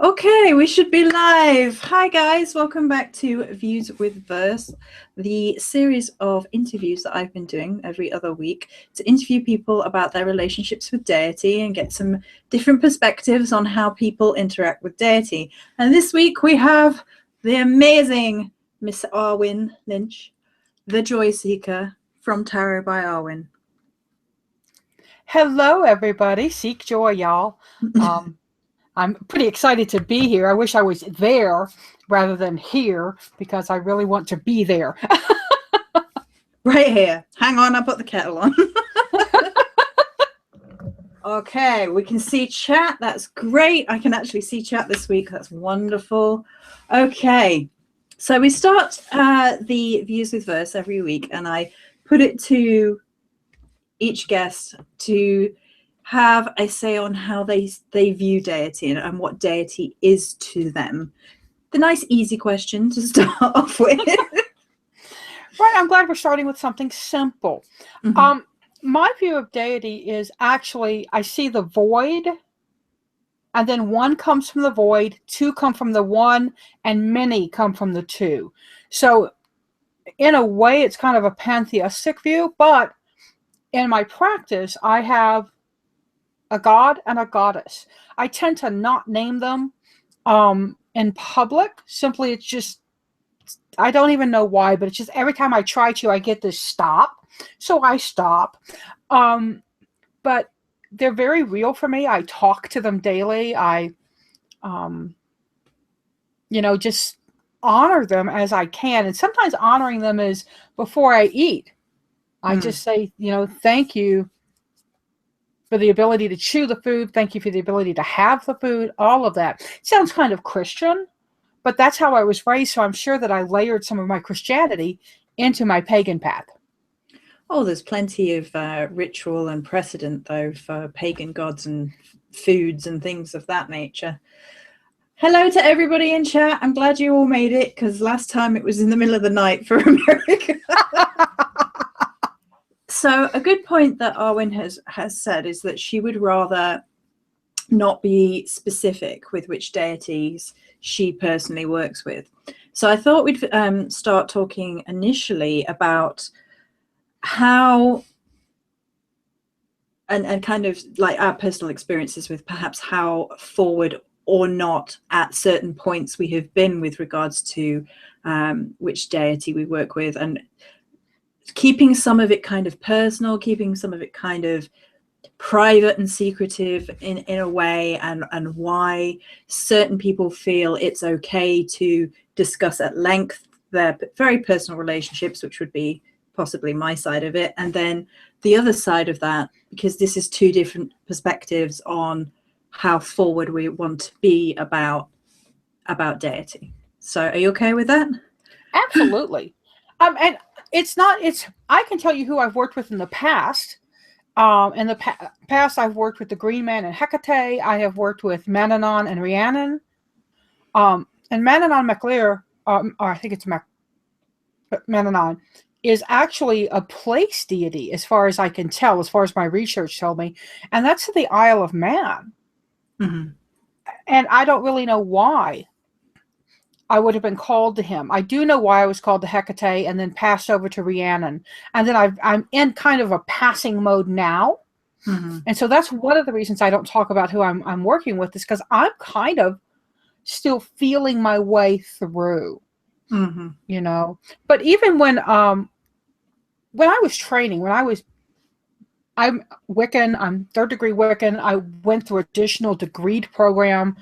Okay, we should be live. Hi guys, welcome back to Views with Verse, the series of interviews that I've been doing every other week to interview people about their relationships with deity and get some different perspectives on how people interact with deity. And this week we have the amazing Miss Arwen Lynch, the Joyseeker from Tarot by Arwen. Hello everybody, seek joy y'all. I'm pretty excited to be here. I wish I was there rather than here because I really want to be there. Right here. Hang on, I'll put the kettle on. Okay, we can see chat. That's great. I can actually see chat this week. That's wonderful. Okay, so we start the Views with Verse every week, and I put it to each guest to have a say on how they view deity and what deity is to them. The nice easy question to start off with. Right, I'm glad we're starting with something simple. Mm-hmm. My view of deity is actually, I see the void, and then one comes from the void, two come from the one, and many come from the two. So in a way, it's kind of a pantheistic view, but in my practice, I have a god and a goddess. I tend to not name them in public. Simply, it's just, I don't even know why, but it's just every time I try to, I get this stop. So I stop. But they're very real for me. I talk to them daily. I, just honor them as I can. And sometimes honoring them is before I eat. I just say, thank you for the ability to chew the food. Thank you for the ability to have the food, all of that. It sounds kind of Christian, but that's how I was raised. So I'm sure that I layered some of my Christianity into my pagan path. Oh, there's plenty of ritual and precedent, though, for pagan gods and foods and things of that nature. Hello to everybody in chat. I'm glad you all made it, because last time it was in the middle of the night for America. So a good point that Arwen has said is that she would rather not be specific with which deities she personally works with. So I thought we'd start talking initially about how and kind of like our personal experiences with perhaps how forward or not at certain points we have been with regards to which deity we work with, and keeping some of it kind of personal, keeping some of it kind of private and secretive in a way, and why certain people feel it's okay to discuss at length their very personal relationships, which would be possibly my side of it, and then the other side of that, because this is two different perspectives on how forward we want to be about deity. So are you okay with that? Absolutely. And I can tell you who I've worked with in the past. In the past, I've worked with the Green Man and Hecate. I have worked with Mannanon and Rhiannon. And Mannanon MacLear, or I think it's Mannanon, is actually a place deity, as far as I can tell, as far as my research told me. And that's the Isle of Man. Mm-hmm. And I don't really know why I would have been called to him. I do know why I was called to Hecate and then passed over to Rhiannon. And then I'm in kind of a passing mode now. Mm-hmm. And so that's one of the reasons I don't talk about who I'm working with, is because I'm kind of still feeling my way through, mm-hmm. But even when I was training, I'm Wiccan, I'm third degree Wiccan, I went through additional degreed program.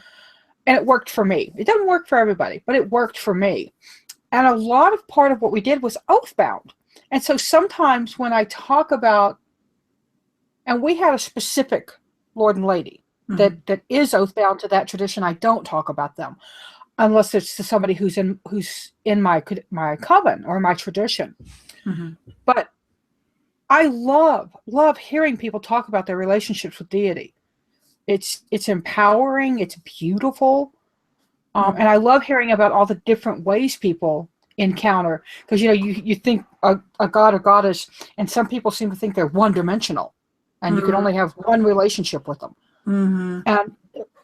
And it worked for me. It doesn't work for everybody, but it worked for me. And a lot of part of what we did was oath-bound. And so sometimes when I talk about, and we had a specific Lord and Lady that is oath-bound to that tradition, I don't talk about them unless it's to somebody who's in my coven or my tradition. Mm-hmm. But I love hearing people talk about their relationships with deity. It's empowering. It's beautiful. And I love hearing about all the different ways people encounter, because, you think a god or goddess, and some people seem to think they're one-dimensional, and you can only have one relationship with them. Mm-hmm. And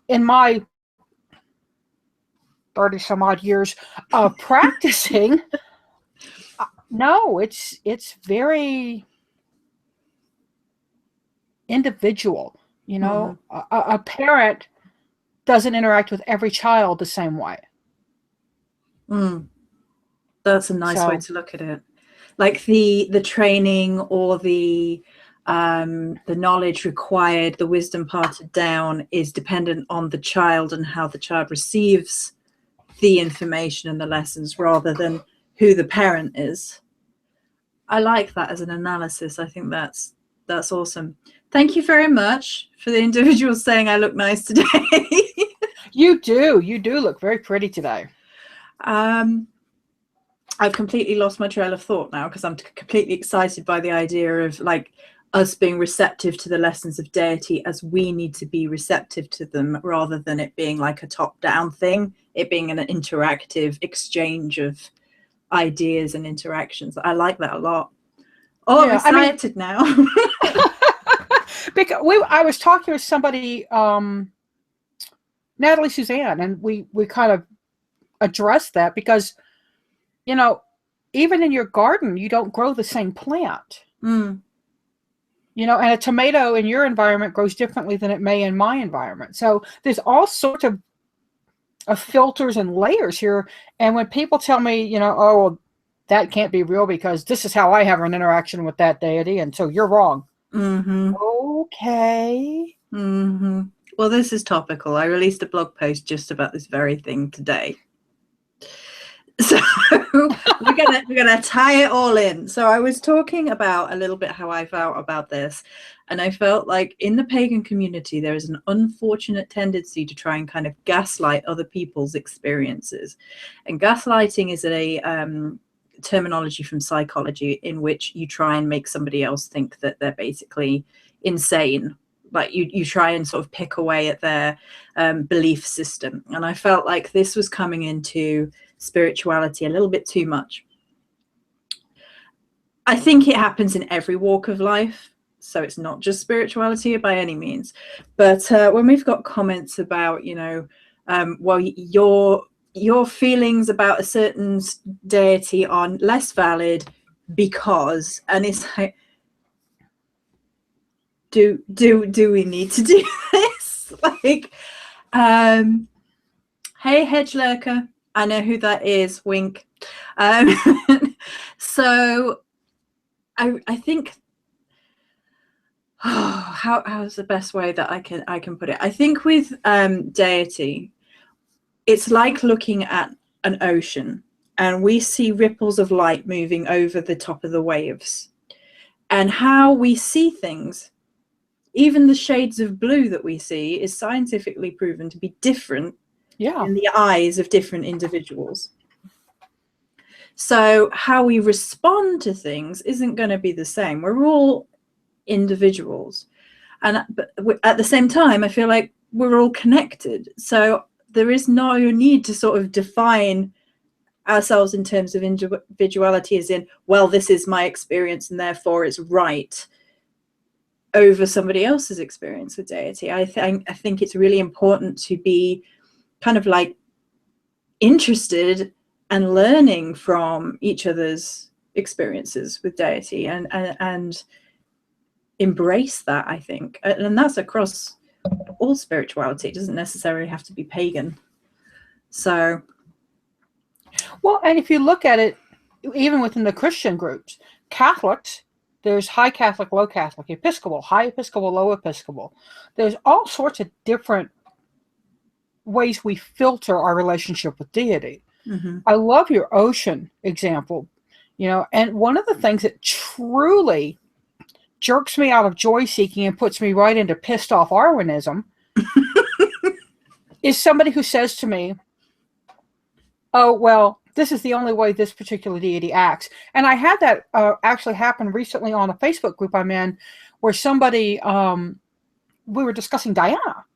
in my 30 some odd years of practicing, no, it's very individual. A parent doesn't interact with every child the same way. That's a nice way to look at it. Like the training or the knowledge required, the wisdom parted down, is dependent on the child and how the child receives the information and the lessons, rather than who the parent is. I like that as an analysis. I think that's awesome. Thank you very much for the individual saying I look nice today. You do look very pretty today. I've completely lost my trail of thought now, because I'm completely excited by the idea of like us being receptive to the lessons of deity as we need to be receptive to them, rather than it being like a top-down thing, it being an interactive exchange of ideas and interactions. I like that a lot. Oh, yeah, I'm excited now. Because I was talking with somebody, Natalie Suzanne, and we kind of addressed that, because even in your garden, you don't grow the same plant. And a tomato in your environment grows differently than it may in my environment. So there's all sorts of filters and layers here. And when people tell me, oh, well, that can't be real because this is how I have an interaction with that deity, and so you're wrong. Okay. Well, this is topical. I released a blog post just about this very thing today. So we're gonna tie it all in. So I was talking about a little bit how I felt about this, and I felt like in the pagan community there is an unfortunate tendency to try and kind of gaslight other people's experiences. And gaslighting is a terminology from psychology in which you try and make somebody else think that they're basically insane. Like you try and sort of pick away at their belief system. And I felt like this was coming into spirituality a little bit too much. I think it happens in every walk of life, so it's not just spirituality by any means. But when we've got comments about, well, your feelings about a certain deity are less valid because, and it's like, do we need to do this? Like, hey, hedge lurker, I know who that is, wink. So I think, how's the best way that I can put it? I think with deity, it's like looking at an ocean and we see ripples of light moving over the top of the waves, and how we see things, even the shades of blue that we see, is scientifically proven to be different in the eyes of different individuals. So how we respond to things isn't going to be the same. We're all individuals, but at the same time I feel like we're all connected, so there is no need to sort of define ourselves in terms of individuality as in, well, this is my experience and therefore it's right, over somebody else's experience with deity. I think it's really important to be kind of like interested and learning from each other's experiences with deity and embrace that, I think. And that's across all spirituality. It doesn't necessarily have to be pagan. So, well, and if you look at it, even within the Christian groups, Catholics, there's high Catholic, low Catholic, Episcopal, high Episcopal, low Episcopal. There's all sorts of different ways we filter our relationship with deity. I love your ocean example, and one of the things that truly jerks me out of joy seeking and puts me right into pissed off Arwenism is somebody who says to me, oh, well, this is the only way this particular deity acts. And I had that actually happen recently on a Facebook group I'm in, where somebody, we were discussing Diana.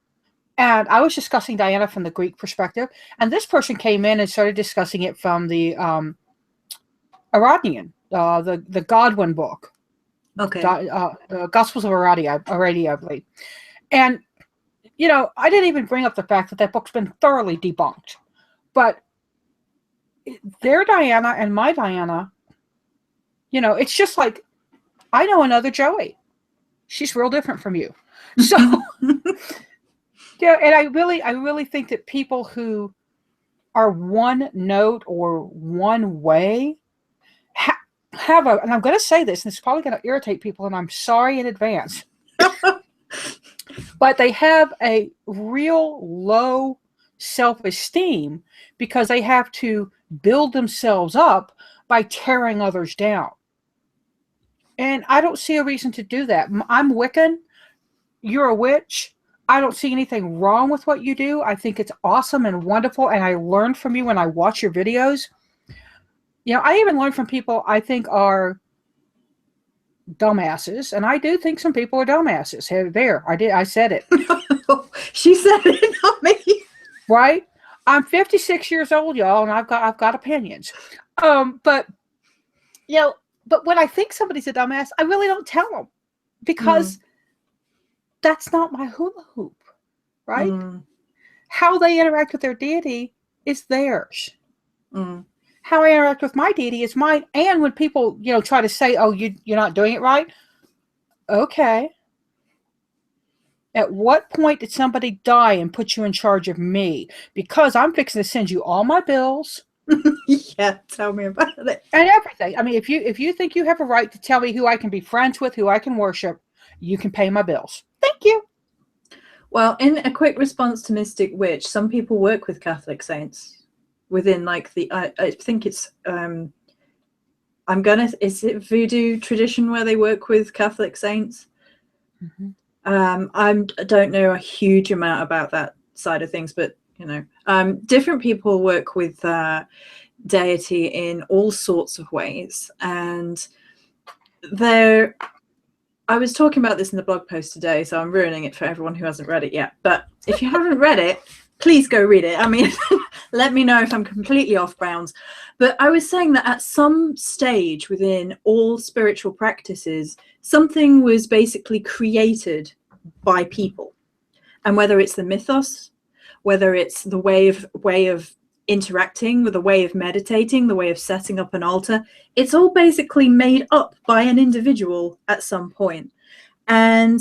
And I was discussing Diana from the Greek perspective. And this person came in and started discussing it from the Iranian, the Godwin book. Okay. Gospels of Aradi, I believe. And, I didn't even bring up the fact that book's been thoroughly debunked. But their Diana and my Diana, you know, it's just like, I know another Joey. She's real different from you. So, yeah, and I really think that people who are one note or one way have a, and I'm going to say this, and it's probably going to irritate people, and I'm sorry in advance, but they have a real low self-esteem because they have to build themselves up by tearing others down. And I don't see a reason to do that. I'm Wiccan. You're a witch. I don't see anything wrong with what you do. I think it's awesome and wonderful. And I learn from you when I watch your videos. You know, I even learn from people I think are dumbasses. And I do think some people are dumbasses. Hey, there, I said it. She said it, not me. Right? I'm 56 years old, y'all, and I've got opinions. But you know, but when I think somebody's a dumbass, I really don't tell them because that's not my hula hoop, right? How they interact with their deity is theirs. How I interact with my deity is mine. And when people, you know, try to say, "Oh, you're not doing it right," okay. At what point did somebody die and put you in charge of me? Because I'm fixing to send you all my bills. Yeah, tell me about it. And everything. I mean, if you think you have a right to tell me who I can be friends with, who I can worship, you can pay my bills. Thank you. Well, in a quick response to Mystic Witch, some people work with Catholic saints within like the, I think it's, is it voodoo tradition where they work with Catholic saints? I don't know a huge amount about that side of things, but you know, different people work with deity in all sorts of ways. And I was talking about this in the blog post today, so I'm ruining it for everyone who hasn't read it yet. But if you haven't read it, please go read it. I mean, let me know if I'm completely off bounds. But I was saying that at some stage within all spiritual practices, something was basically created by people. And whether it's the mythos, whether it's the way of interacting, with the way of meditating, the way of setting up an altar, it's all basically made up by an individual at some point. And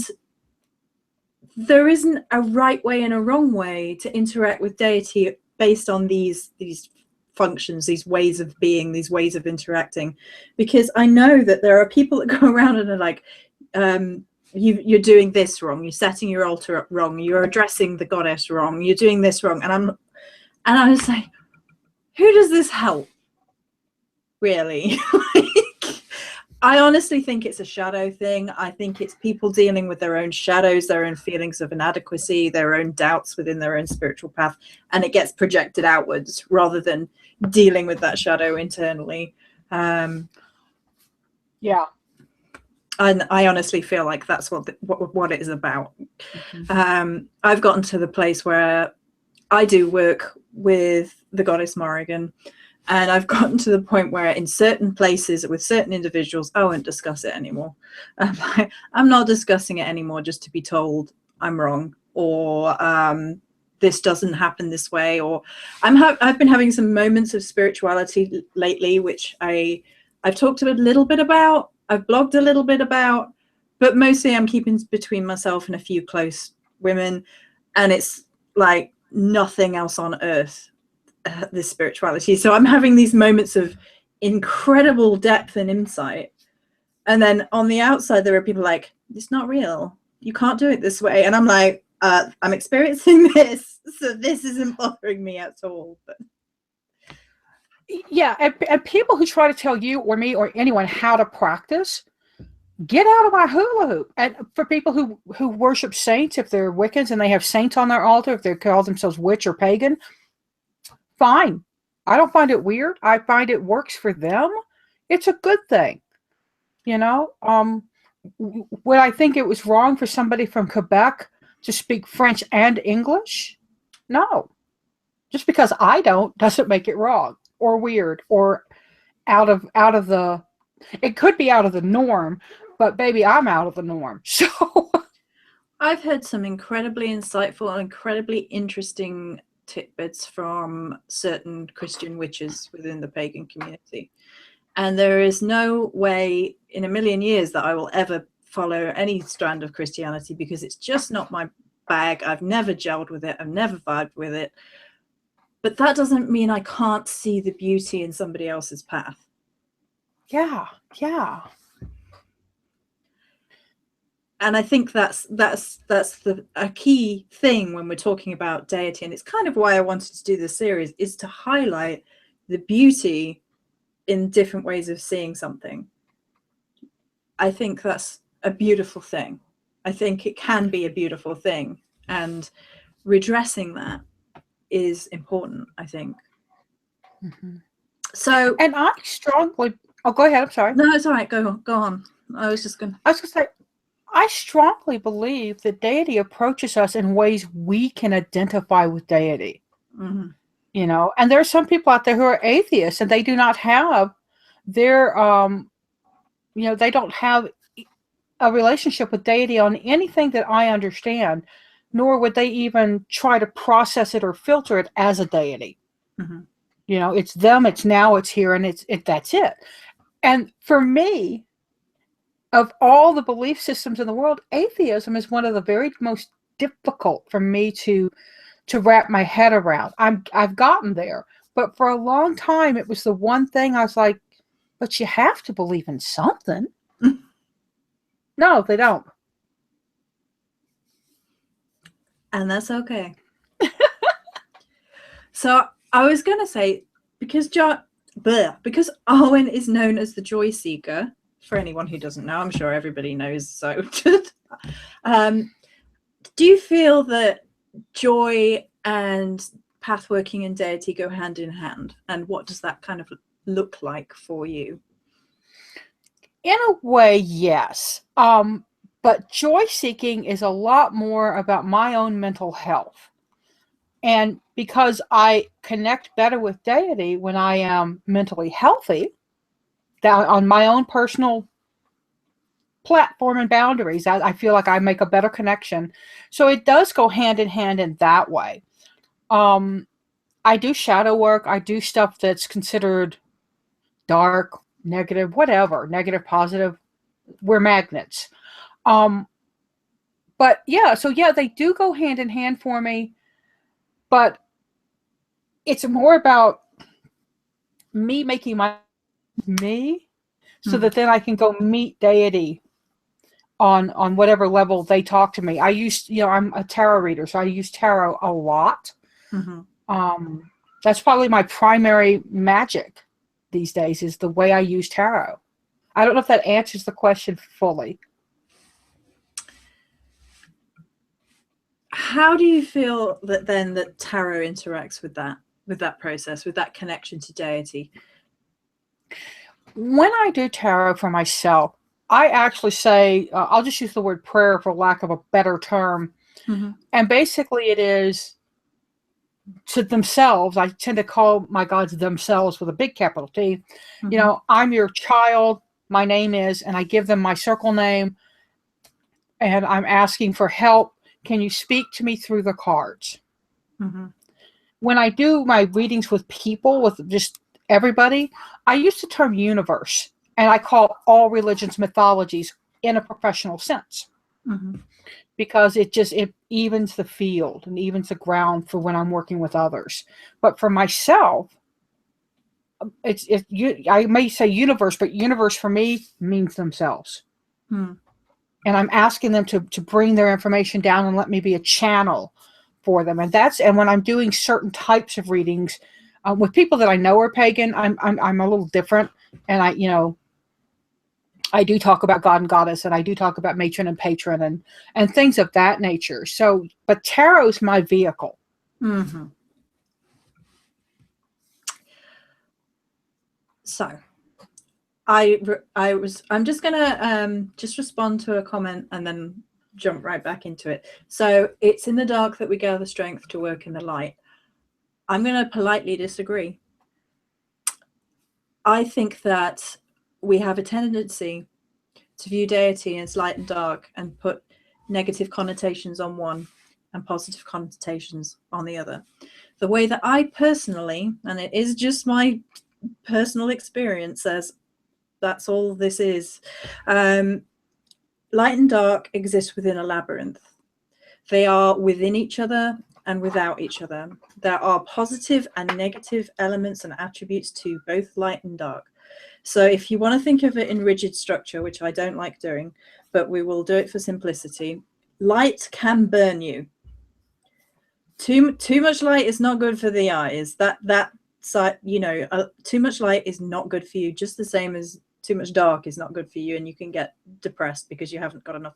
there isn't a right way and a wrong way to interact with deity based on these functions, these ways of being, these ways of interacting. Because I know that there are people that go around and are like, you're doing this wrong, you're setting your altar up wrong, you're addressing the goddess wrong, you're doing this wrong. And I was like, who does this help? Really? I honestly think it's a shadow thing. I think it's people dealing with their own shadows, their own feelings of inadequacy, their own doubts within their own spiritual path, and it gets projected outwards rather than dealing with that shadow internally. Yeah. And I honestly feel like that's what it is about. I've gotten to the place where I do work with the goddess Morrigan, and I've gotten to the point where in certain places with certain individuals, I won't discuss it anymore. I'm not discussing it anymore just to be told I'm wrong, or this doesn't happen this way, or I've been having some moments of spirituality lately, which I've talked a little bit about, I've blogged a little bit about, but mostly I'm keeping between myself and a few close women, and it's like nothing else on earth, this spirituality. So I'm having these moments of incredible depth and insight, and then on the outside there are people like, it's not real, you can't do it this way, and I'm like, I'm experiencing this, so this isn't bothering me at all. But yeah, and people who try to tell you or me or anyone how to practice, get out of my hula hoop. And for people who worship saints, if they're Wiccans and they have saints on their altar, if they call themselves witch or pagan, fine. I don't find it weird. I find it works for them. It's a good thing. You know, would I think it was wrong for somebody from Quebec to speak French and English? No. Just because I don't doesn't make it wrong or weird or out of the, it could be out of the norm, but baby, I'm out of the norm. So I've heard some incredibly insightful and incredibly interesting tidbits from certain Christian witches within the pagan community. And there is no way in a million years that I will ever follow any strand of Christianity, because it's just not my bag. I've never gelled with it. I've never vibed with it. But that doesn't mean I can't see the beauty in somebody else's path. Yeah. And I think that's a key thing when we're talking about deity. And it's kind of why I wanted to do this series, is to highlight the beauty in different ways of seeing something. I think that's a beautiful thing. I think it can be a beautiful thing, and redressing that is important, I think. Mm-hmm. So, and I strongly, go ahead, I'm sorry. No, it's all right, go on. I was just going to say, I strongly believe that deity approaches us in ways we can identify with deity. Mm-hmm. You know, and there are some people out there who are atheists, and they do not have their, they don't have a relationship with deity on anything that I understand, nor would they even try to process it or filter it as a deity. Mm-hmm. You know, it's them, it's now, it's here, and that's it. And for me, of all the belief systems in the world, atheism is one of the very most difficult for me to wrap my head around. I've gotten there, but for a long time, it was the one thing I was like, but you have to believe in something. No, they don't. And that's okay. So I was going to say, because Arwen is known as the Joyseeker, for anyone who doesn't know, I'm sure everybody knows. So do you feel that joy and path working and deity go hand in hand? And what does that kind of look like for you? In a way, yes. But joy seeking is a lot more about my own mental health. And because I connect better with deity when I am mentally healthy, that on my own personal platform and boundaries, I feel like I make a better connection. So it does go hand in hand in that way. I do shadow work. I do stuff that's considered dark, negative, whatever, negative, positive. We're magnets. But yeah, so yeah, they do go hand in hand for me, but it's more about me making me so that then I can go meet deity on whatever level they talk to me. I'm a tarot reader, so I use tarot a lot. Mm-hmm. That's probably my primary magic these days, is the way I use tarot. I don't know if that answers the question fully. How do you feel that then that tarot interacts with that process, with that connection to deity? When I do tarot for myself, I actually say, I'll just use the word prayer for lack of a better term. Mm-hmm. And basically it is to themselves. I tend to call my gods themselves with a big capital T. Mm-hmm. You know, I'm your child. My name is, and I give them my circle name. And I'm asking for help. Can you speak to me through the cards? Mm-hmm. When I do my readings with people, with just everybody, I use the term universe, and I call all religions mythologies in a professional sense. Mm-hmm. Because it evens the field and evens the ground for when I'm working with others. But for myself, I may say universe, but universe for me means themselves. Hmm. And I'm asking them to bring their information down and let me be a channel for them. And when I'm doing certain types of readings with people that I know are pagan, I'm a little different. And I do talk about God and Goddess, and I do talk about matron and patron and things of that nature. So, but tarot's my vehicle. Mm-hmm. So I'm just gonna just respond to a comment and then jump right back into it. So it's in the dark that we gather strength to work in the light. I'm going to politely disagree. I think that we have a tendency to view deity as light and dark and put negative connotations on one and positive connotations on the other. the way that I personally, and it is just my personal experience, says that's all this is. Light and dark exist within a labyrinth. They are within each other and without each other. There are positive and negative elements and attributes to both light and dark. So if you want to think of it in rigid structure, which I don't like doing, but we will do it for simplicity, light can burn you. Too much light is not good for the eyes. That side, you know, too much light is not good for you, just the same as too much dark is not good for you, and you can get depressed because you haven't got enough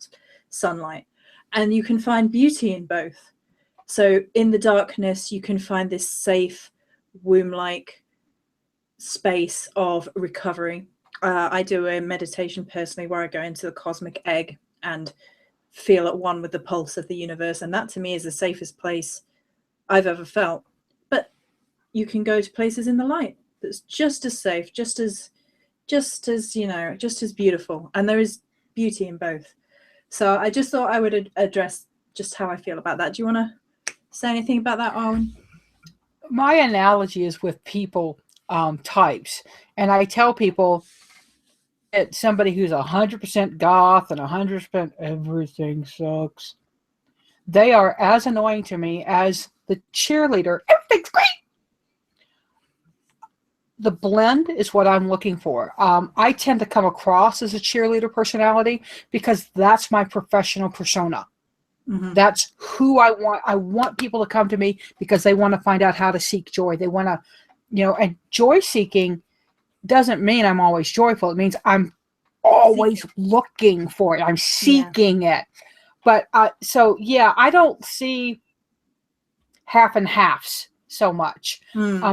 sunlight. And you can find beauty in both. So in the darkness, you can find this safe, womb-like space of recovery. I do a meditation personally where I go into the cosmic egg and feel at one with the pulse of the universe. And that to me is the safest place I've ever felt. But you can go to places in the light that's just as safe, just as you know, just as beautiful. And there is beauty in both. So I just thought I would address just how I feel about that. Do you want to say anything about that, Arwen? My analogy is with people types. And I tell people that somebody who's 100% goth and 100% everything sucks, they are as annoying to me as the cheerleader. Everything's great. The blend is what I'm looking for. I tend to come across as a cheerleader personality because that's my professional persona. Mm-hmm. That's who I want. I want people to come to me because they want to find out how to seek joy. They want to, you know, and joy seeking doesn't mean I'm always joyful. It means I'm always looking for it. I'm seeking it. But so, yeah, I don't see half and halves so much.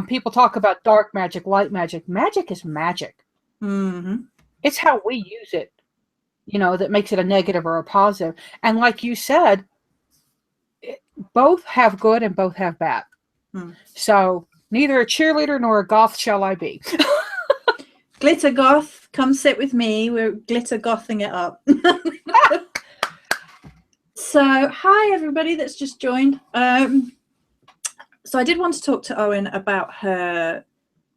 People talk about dark magic, light magic. Magic is magic. Mm-hmm. It's how we use it, you know, that makes it a negative or a positive. And like you said, both have good and both have bad. So neither a cheerleader nor a goth shall I be. Glitter goth, come sit with me. We're glitter gothing it up. So hi everybody that's just joined. So I did want to talk to Arwen about her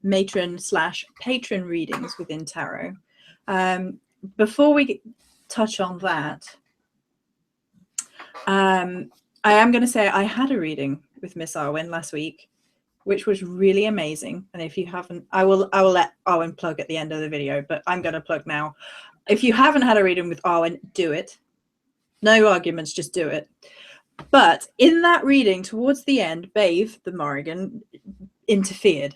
matron/patron readings within tarot. Before we touch on that, I am going to say I had a reading with Miss Arwen last week, which was really amazing. And if you haven't, I will let Arwen plug at the end of the video, but I'm going to plug now. If you haven't had a reading with Arwen, do it. No arguments, just do it. But in that reading, towards the end, Babe, the Morrigan, interfered.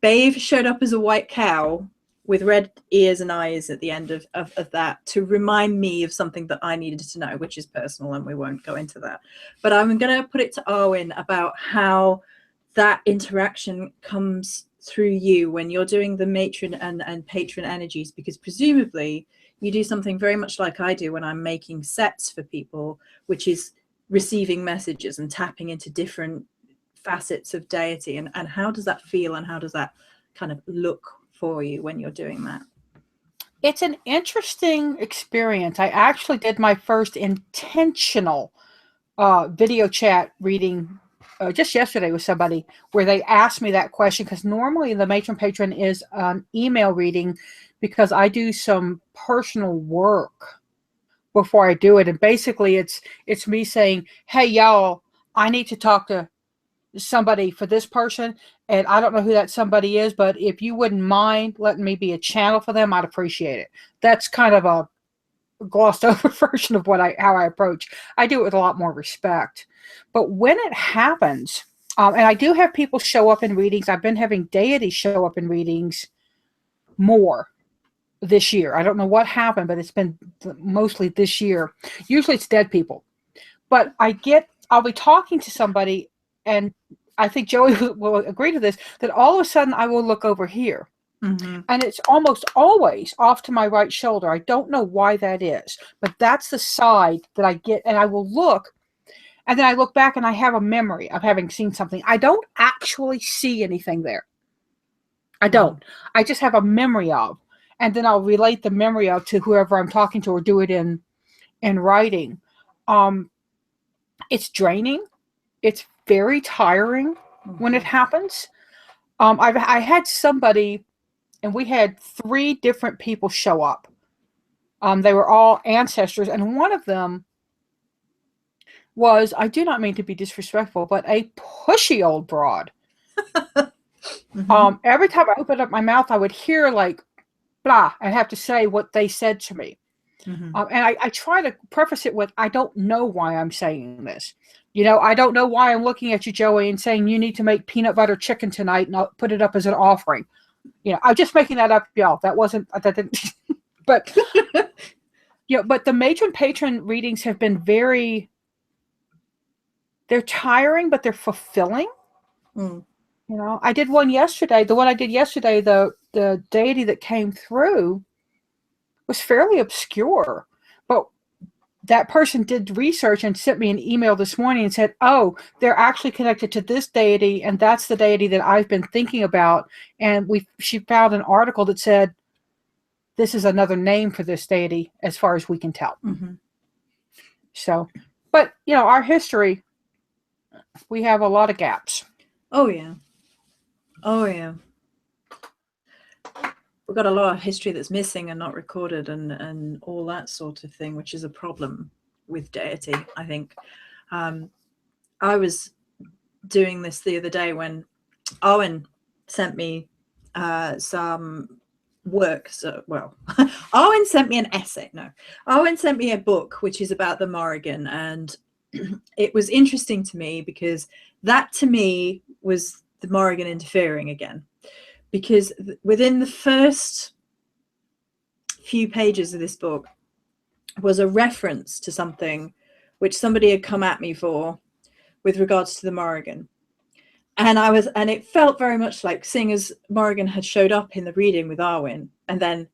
Babe showed up as a white cow with red ears and eyes at the end of that to remind me of something that I needed to know, which is personal, and we won't go into that. But I'm going to put it to Arwen about how that interaction comes through you when you're doing the matron and patron energies, because presumably you do something very much like I do when I'm making sets for people, which is receiving messages and tapping into different facets of deity. And how does that feel, and how does that kind of look for you when you're doing that? It's an interesting experience. I actually did my first intentional video chat reading just yesterday with somebody where they asked me that question, because normally the matron patron is an email reading, because I do some personal work before I do it. And basically it's me saying, hey, y'all, I need to talk to somebody for this person. And I don't know who that somebody is, but if you wouldn't mind letting me be a channel for them, I'd appreciate it. That's kind of a glossed over version of how I approach. I do it with a lot more respect. But when it happens, and I do have people show up in readings, I've been having deities show up in readings more this year. I don't know what happened, but it's been mostly this year. Usually it's dead people. But I'll be talking to somebody, and I think Joey will agree to this, that all of a sudden I will look over here. Mm-hmm. And it's almost always off to my right shoulder. I don't know why that is, but that's the side that I get, and I will look, and then I look back and I have a memory of having seen something. I don't actually see anything there. I don't. I just have a memory of, and then I'll relate the memory of to whoever I'm talking to, or do it in writing. It's draining. It's very tiring when it happens. I had somebody, and we had 3 different people show up. They were all ancestors, and one of them was, I do not mean to be disrespectful, but a pushy old broad. Every time I opened up my mouth, I would hear like, blah, and have to say what they said to me. And I try to preface it with, I don't know why I'm saying this. I don't know why I'm looking at you, Joey, and saying you need to make peanut butter chicken tonight and I'll put it up as an offering. I'm just making that up, y'all. That didn't, but, but the matron patron readings have been they're tiring, but they're fulfilling. I did one yesterday. The one I did yesterday, the deity that came through was fairly obscure, but that person did research and sent me an email this morning and said, oh, they're actually connected to this deity, and that's the deity that I've been thinking about. And she found an article that said, this is another name for this deity as far as we can tell. So, but, our history, we have a lot of gaps. Oh, yeah. We've got a lot of history that's missing and not recorded and all that sort of thing, which is a problem with deity, I think. I was doing this the other day when Arwen sent me some work. Arwen sent me an essay. No, Arwen sent me a book, which is about the Morrigan. And it was interesting to me because that to me was the Morrigan interfering again. Because within the first few pages of this book was a reference to something which somebody had come at me for with regards to the Morrigan. And it felt very much like, seeing as Morrigan had showed up in the reading with Arwen, and then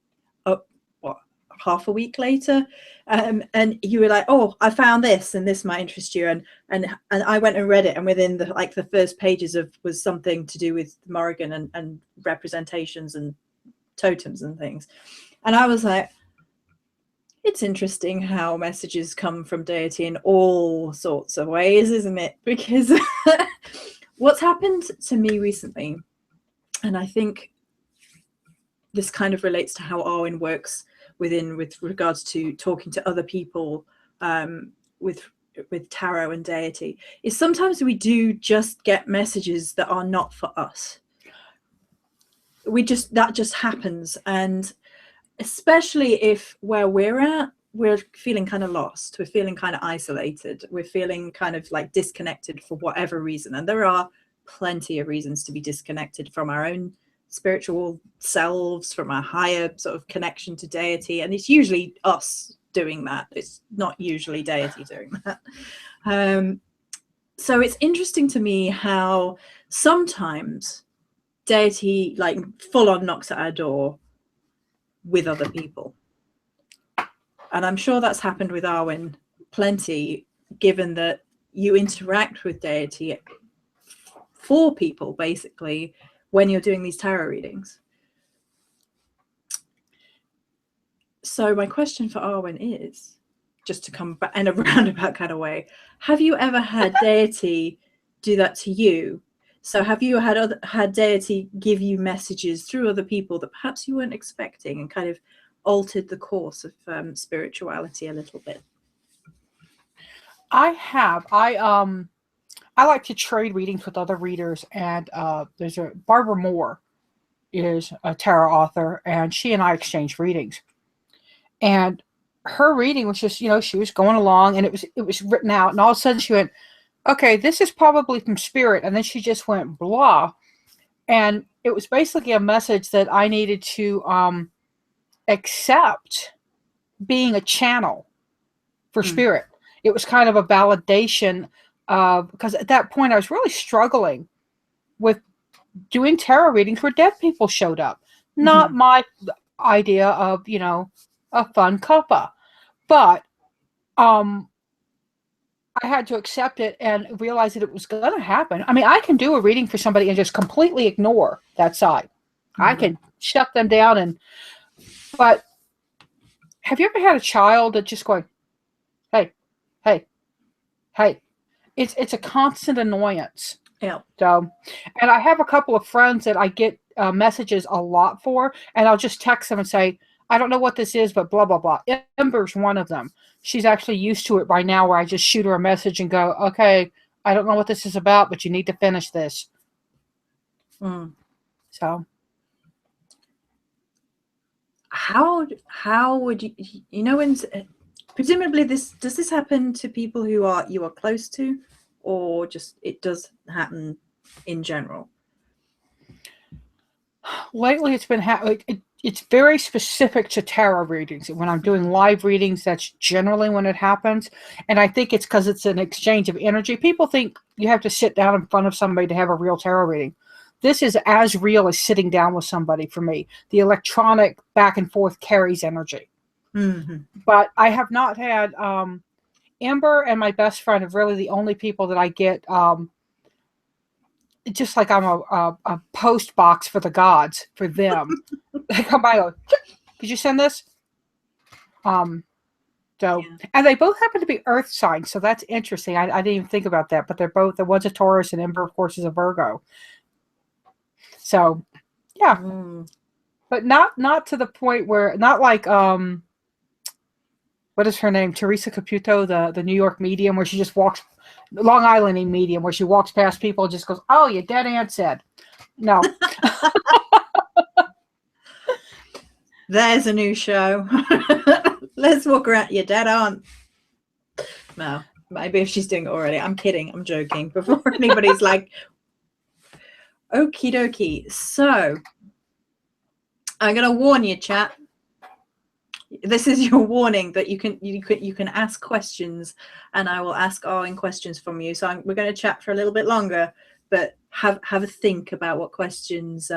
half a week later, and you were like, oh, I found this and this might interest you, and I went and read it, and within the first pages was something to do with the Morrigan and representations and totems and things. And I was like, it's interesting how messages come from deity in all sorts of ways, isn't it? Because what's happened to me recently, and I think this kind of relates to how Arwen works with regards to talking to other people with tarot and deity, is sometimes we do just get messages that are not for us. That just happens. And especially if where we're at, we're feeling kind of lost, we're feeling kind of isolated, we're feeling kind of like disconnected for whatever reason. And there are plenty of reasons to be disconnected from our own spiritual selves, from our higher sort of connection to deity, and it's usually us doing that. It's not usually deity doing that. So it's interesting to me how sometimes deity like full on knocks at our door with other people, and I'm sure that's happened with Arwen plenty, given that you interact with deity for people basically when you're doing these tarot readings. So my question for Arwen is, just to come back in a roundabout kind of way, have you ever had deity do that to you? So have you had deity give you messages through other people that perhaps you weren't expecting and kind of altered the course of spirituality a little bit? I have. I like to trade readings with other readers, and there's Barbara Moore is a tarot author, and she and I exchanged readings. And her reading was just, she was going along, and it was written out, and all of a sudden she went, okay, this is probably from spirit, and then she just went blah. And it was basically a message that I needed to accept being a channel for spirit. It was kind of a validation because at that point I was really struggling with doing tarot readings where dead people showed up. Not my idea of, a fun cuppa. But I had to accept it and realize that it was going to happen. I mean, I can do a reading for somebody and just completely ignore that side. I can shut them down. But have you ever had a child that just going, hey, hey, hey? it's a constant annoyance. Yeah. So, and I have a couple of friends that I get messages a lot for, and I'll just text them and say, I don't know what this is, but blah, blah, blah. Ember's one of them. She's actually used to it by now, where I just shoot her a message and go, okay, I don't know what this is about, but you need to finish this. So. How would you know, when presumably does this happen to people who you are close to, or just it does happen in general? Lately, it's been it's very specific to tarot readings. When I'm doing live readings, that's generally when it happens. And I think it's because it's an exchange of energy. People think you have to sit down in front of somebody to have a real tarot reading. This is as real as sitting down with somebody for me. The electronic back and forth carries energy. Mm-hmm. But I have not had Amber and my best friend are really the only people that I get just like I'm a post box for the gods for them. They come by and go, could you send this? So, yeah. And they both happen to be earth signs, so that's interesting. I didn't even think about that, but they're both, one's a Taurus and Amber, of course, is a Virgo. So, yeah. But not to the point where, not like, what is her name? Teresa Caputo, the New York medium, where she just walks, Long Island medium, where she walks past people and just goes, oh, your dead aunt said. No. There's a new show. Let's walk around your dead aunt. No, maybe if she's doing it already. I'm kidding. I'm joking. Before anybody's like, okie dokie. So I'm gonna warn you, chat. This is your warning that you can ask questions, and I will ask Arwen questions from you. So we're going to chat for a little bit longer, but have a think about what questions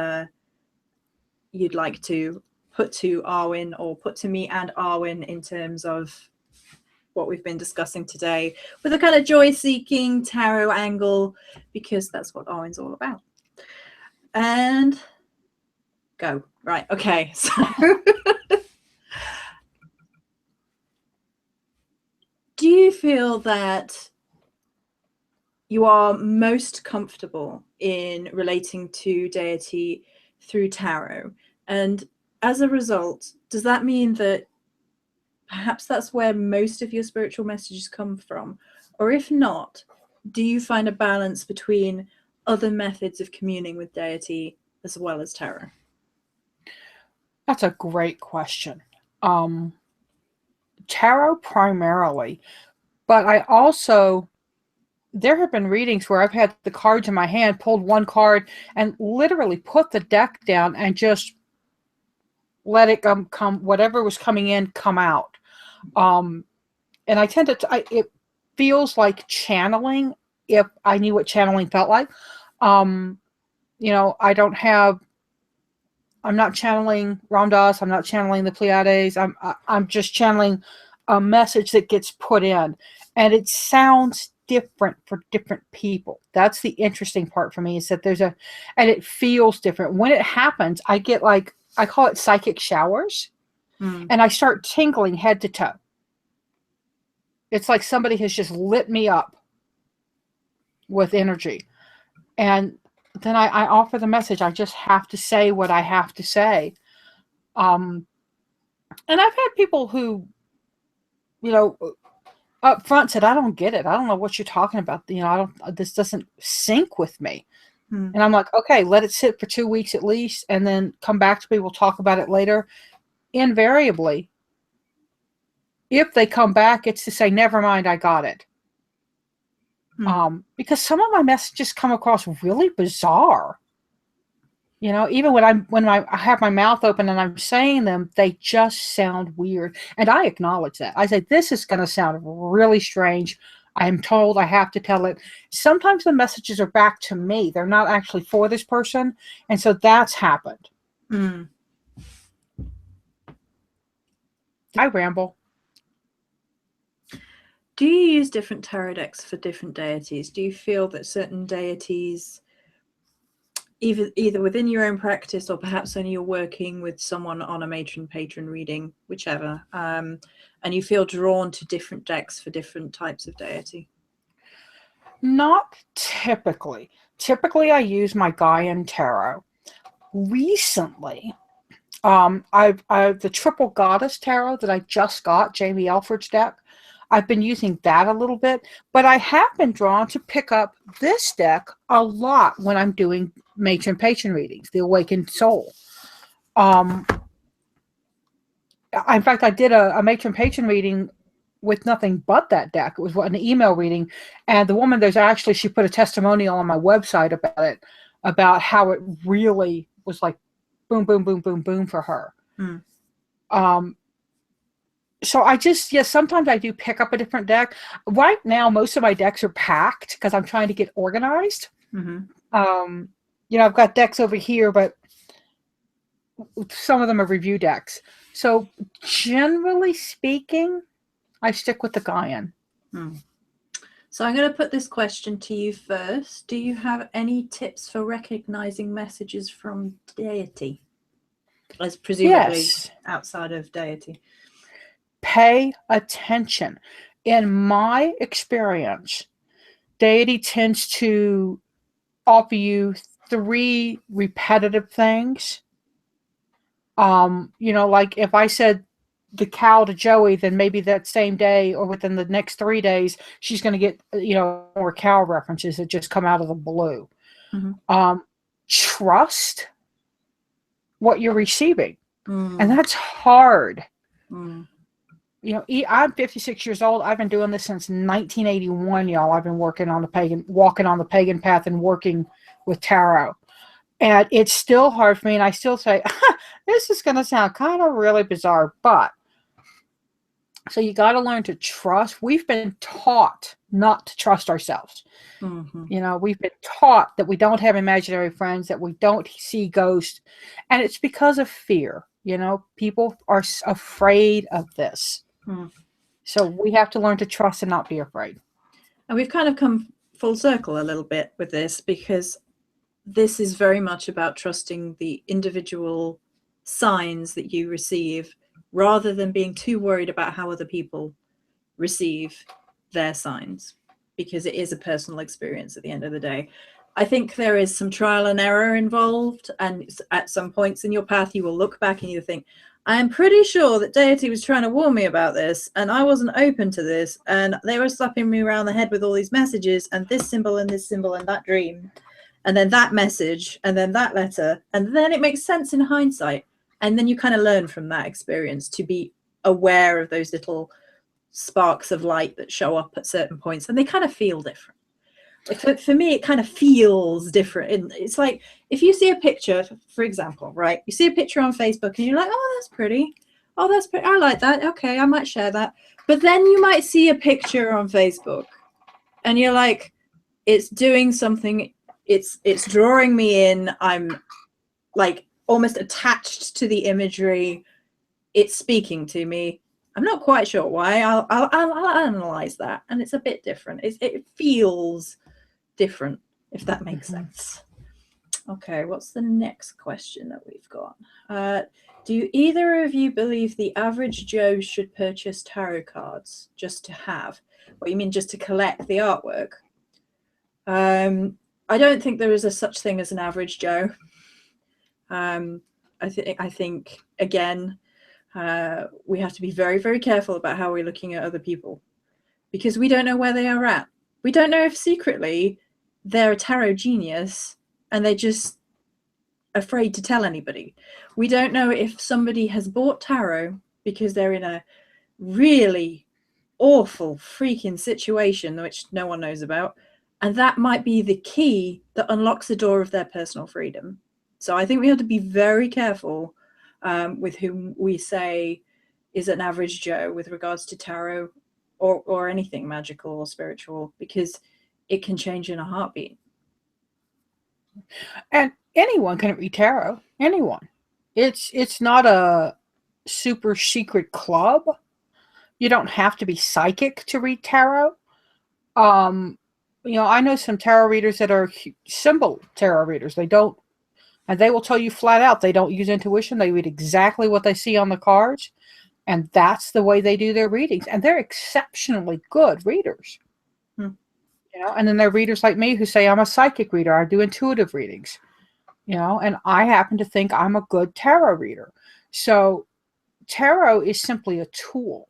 you'd like to put to Arwen, or put to me and Arwen, in terms of what we've been discussing today, with a kind of joy-seeking tarot angle, because that's what Arwen's all about. And go. Right. Okay. So do you feel that you are most comfortable in relating to deity through tarot? And as a result, does that mean that perhaps that's where most of your spiritual messages come from? Or if not, do you find a balance between other methods of communing with deity as well as tarot? That's a great question. Tarot primarily, but I also, there have been readings where I've had the cards in my hand, pulled one card, and literally put the deck down and just let it come whatever was coming in, come out. And I tend to, it feels like channeling, if I knew what channeling felt like. You know, I'm not channeling Ram Dass. I'm not channeling the Pleiades. I'm just channeling a message that gets put in, and it sounds different for different people. That's the interesting part for me, is that and it feels different. When it happens, I get like, I call it psychic showers, and I start tingling head to toe. It's like somebody has just lit me up with energy. And then I offer the message. I just have to say what I have to say. And I've had people who, you know, up front said, I don't get it. I don't know what you're talking about. You know, this doesn't sync with me. And I'm like, okay, let it sit for 2 weeks at least, and then come back to me. We'll talk about it later. Invariably, if they come back, it's to say, never mind, I got it. Because some of my messages come across really bizarre. You know, even when I have my mouth open and I'm saying them, they just sound weird. And I acknowledge that. I say, this is going to sound really strange. I'm told I have to tell it. Sometimes the messages are back to me. They're not actually for this person. And so that's happened. I ramble. Do you use different tarot decks for different deities? Do you feel that certain deities, either within your own practice, or perhaps when you're working with someone on a matron-patron reading, whichever, and you feel drawn to different decks for different types of deity? Not typically. Typically, I use my Gaian Tarot. Recently, I've the Triple Goddess Tarot that I just got, Jamie Elford's deck. I've been using that a little bit, but I have been drawn to pick up this deck a lot when I'm doing matron patron readings, the Awakened Soul. In fact, I did a matron patron reading with nothing but that deck. It was an email reading, and the woman she put a testimonial on my website about it, about how it really was like boom, boom, boom, boom, boom for her. So sometimes I do pick up a different deck. Right now, most of my decks are packed because I'm trying to get organized. I've got decks over here, but some of them are review decks. So generally speaking, I stick with the Gaian. So I'm going to put this question to you first. Do you have any tips for recognizing messages from deity? As presumably outside of deity. Pay attention. In my experience, deity tends to offer you 3 repetitive things. Like if I said the cow to Joey, then maybe that same day or within the next 3 days, she's going to get, more cow references that just come out of the blue. Trust what you're receiving. And that's hard. I'm 56 years old. I've been doing this since 1981, y'all. I've been walking on the pagan path and working with tarot. And it's still hard for me. And I still say, this is going to sound kind of really bizarre, but so you got to learn to trust. We've been taught not to trust ourselves. We've been taught that we don't have imaginary friends, that we don't see ghosts. And it's because of fear. People are afraid of this. So we have to learn to trust and not be afraid. And we've kind of come full circle a little bit with this, because this is very much about trusting the individual signs that you receive, rather than being too worried about how other people receive their signs, because it is a personal experience at the end of the day. I think there is some trial and error involved, and at some points in your path you will look back and you think, I'm pretty sure that deity was trying to warn me about this, and I wasn't open to this, and they were slapping me around the head with all these messages, and this symbol and this symbol and that dream, and then that message, and then that letter, and then it makes sense in hindsight. And then you kind of learn from that experience to be aware of those little sparks of light that show up at certain points, and they kind of feel different. Like for me, it kind of feels different. It's like if you see a picture, for example, right? You see a picture on Facebook and you're like, oh, that's pretty. Oh, that's pretty. I like that. Okay, I might share that. But then you might see a picture on Facebook and you're like, it's doing something. It's drawing me in. I'm like almost attached to the imagery. It's speaking to me. I'm not quite sure why. I'll analyze that, and it's a bit different. It feels different, if that makes sense. Okay, what's the next question that we've got? Do either of you believe the average Joe should purchase tarot cards just to have? What you mean, just to collect the artwork? I don't think there is a such thing as an average Joe. I think again, we have to be very, very careful about how we're looking at other people, because we don't know where they are at. We don't know if secretly they're a tarot genius and they're just afraid to tell anybody. We don't know if somebody has bought tarot because they're in a really awful freaking situation which no one knows about, and that might be the key that unlocks the door of their personal freedom. So I think we have to be very careful with whom we say is an average Joe with regards to tarot or anything magical or spiritual, because it can change in a heartbeat. And anyone can read tarot. Anyone. It's not a super secret club. You don't have to be psychic to read tarot. I know some tarot readers that are symbol tarot readers. They don't, and they will tell you flat out, they don't use intuition. They read exactly what they see on the cards, and that's the way they do their readings. And they're exceptionally good readers. And then there are readers like me who say I'm a psychic reader. I do intuitive readings, and I happen to think I'm a good tarot reader. So tarot is simply a tool.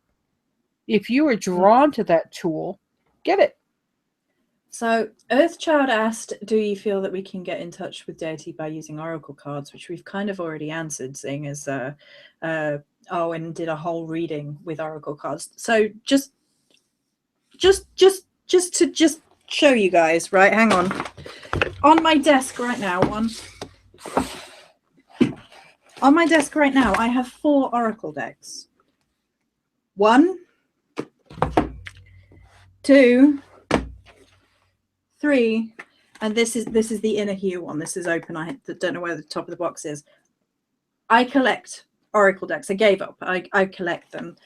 If you are drawn to that tool, get it. So Earthchild asked, do you feel that we can get in touch with Deity by using oracle cards, which we've kind of already answered, seeing as Arwen did a whole reading with oracle cards. So just to show you guys, right? Hang on my desk right now. On my desk right now, I have 4 oracle decks. 1, 2, 3, and this is the inner hue one. This is open. I don't know where the top of the box is. I collect oracle decks. I gave up. I collect them.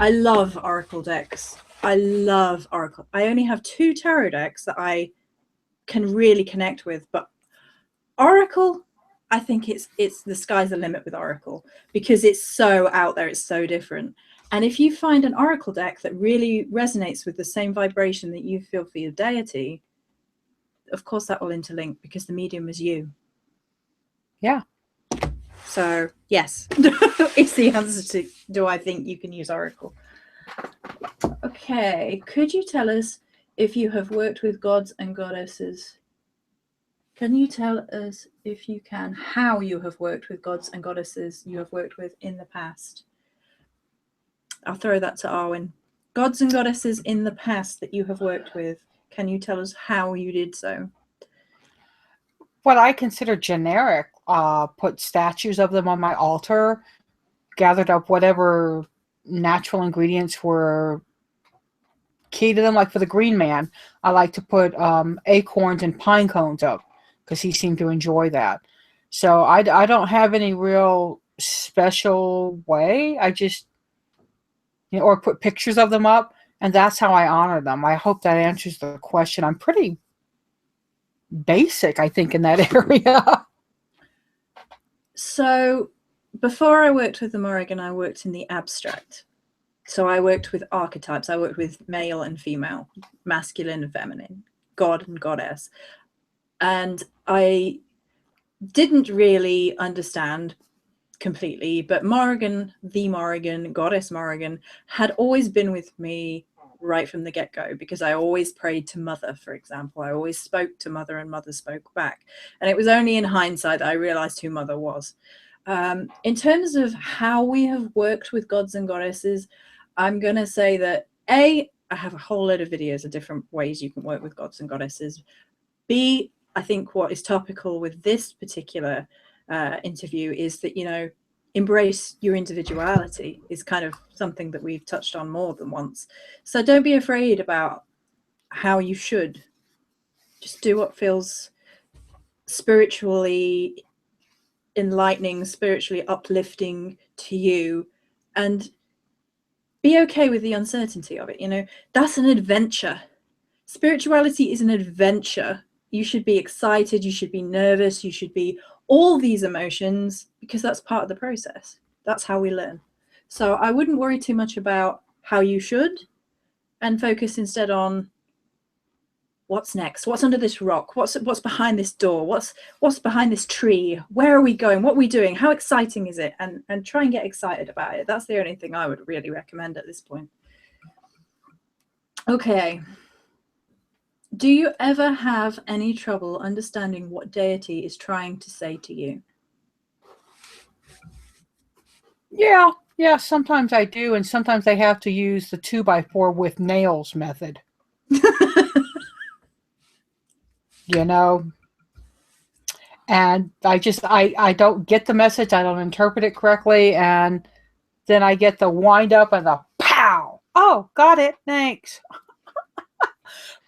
I love oracle decks. I love oracle. I only have 2 tarot decks that I can really connect with, but oracle, I think it's the sky's the limit with oracle, because it's so out there. It's so different. And if you find an oracle deck that really resonates with the same vibration that you feel for your deity, of course that will interlink, because the medium is you. Yeah. So yes, it's the answer to, do I think you can use oracle? Okay, could you tell us if you have worked with gods and goddesses? Can you tell us, if you can, how you have worked with gods and goddesses you have worked with in the past? I'll throw that to Arwen. Gods and goddesses in the past that you have worked with. Can you tell us how you did so? What I consider generic, put statues of them on my altar, gathered up whatever natural ingredients were key to them. Like for the Green Man, I like to put acorns and pine cones up, because he seemed to enjoy that. So I don't have any real special way. I just, or put pictures of them up, and that's how I honor them. I hope that answers the question. I'm pretty basic, I think, in that area. So before I worked with the Morrigan, I worked in the abstract. So I worked with archetypes. I worked with male and female, masculine and feminine, god and goddess. And I didn't really understand completely, but Morrigan, the Morrigan, goddess Morrigan, had always been with me right from the get-go, because I always prayed to Mother, for example. I always spoke to Mother, and Mother spoke back. And it was only in hindsight that I realized who Mother was. In terms of how we have worked with gods and goddesses, I'm going to say that A, I have a whole load of videos of different ways you can work with gods and goddesses. B, I think what is topical with this particular interview is that, embrace your individuality is kind of something that we've touched on more than once. So don't be afraid about how you should. Just do what feels spiritually enlightening, spiritually uplifting to you, and be okay with the uncertainty of it. That's an adventure. Spirituality is an adventure. You should be excited, you should be nervous, you should be all these emotions, because that's part of the process. That's how we learn. So I wouldn't worry too much about how you should, and focus instead on what's next, what's under this rock, what's behind this door, what's behind this tree, where are we going, what are we doing, how exciting is it, and try and get excited about it. That's the only thing I would really recommend at this point. Okay. Do you ever have any trouble understanding what deity is trying to say to you? Yeah, sometimes I do, and sometimes I have to use the 2x4 with nails method. And I don't get the message, I don't interpret it correctly, and then I get the wind up and the pow. Oh, got it, thanks.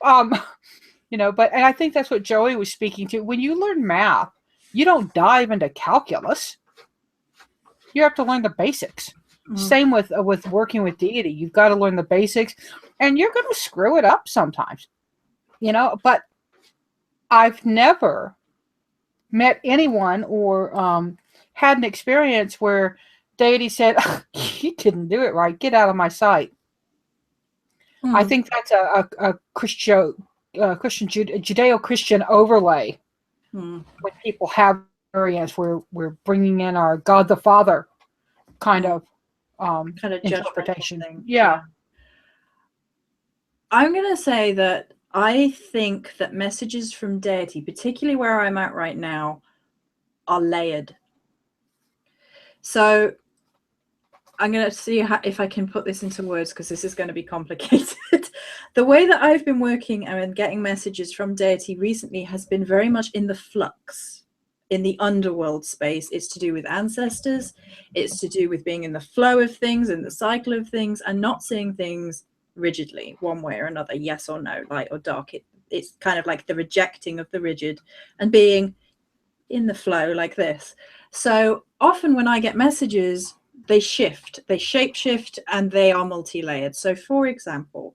But I think that's what Joey was speaking to. When you learn math, you don't dive into calculus. You have to learn the basics. Same with working with deity. You've got to learn the basics, and you're going to screw it up sometimes. But I've never met anyone or had an experience where deity said, "You didn't do it right. Get out of my sight." I think that's a Christian Judeo-Christian overlay. Hmm. When people have experience, we're bringing in our God the Father kind of interpretation. Thing. Yeah. I'm going to say that I think that messages from deity, particularly where I'm at right now, are layered. So I'm going to see if I can put this into words, because this is going to be complicated. The way that I've been working and getting messages from deity recently has been very much in the flux, in the underworld space. It's to do with ancestors. It's to do with being in the flow of things, in the cycle of things, and not seeing things rigidly, one way or another, yes or no, light or dark. It's kind of like the rejecting of the rigid and being in the flow like this. So often when I get messages, they shift, they shape shift, and they are multi-layered. So for example,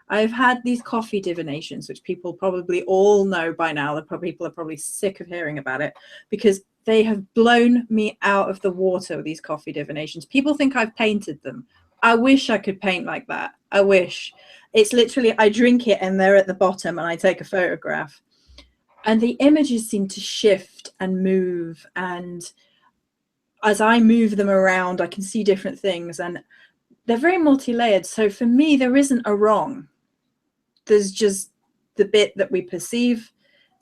I've had these coffee divinations, which people probably all know by now. People are probably sick of hearing about it, because they have blown me out of the water with these coffee divinations. People think I've painted them. I wish I could paint like that. I wish. It's literally, I drink it and they're at the bottom and I take a photograph. And the images seem to shift and move. And as I move them around, I can see different things. And they're very multi-layered. So for me, there isn't a wrong. There's just the bit that we perceive,